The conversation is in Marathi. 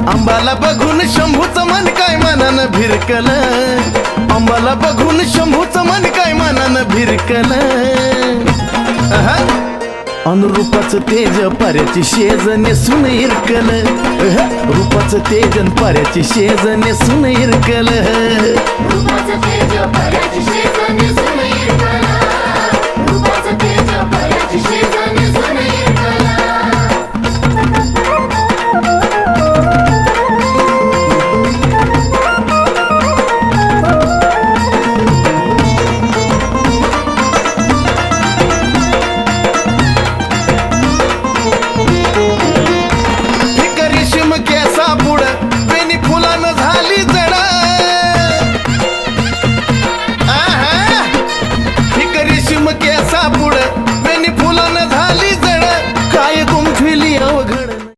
अंबाला बघून शंभूचं मन काय मनानं भिरकल, अंबाला बघून शंभूचं मन काय मनानं भिरकल. अनुरूपाचं तेज पाऱ्याची शेज नेसून इरकल, रूपाचं तेज पाऱ्याची शेज नेसून इरकल. रूपाचं तेज पाऱ्याची शेज नेसून इरकल, रूपाचं तेज पाऱ्याची शेज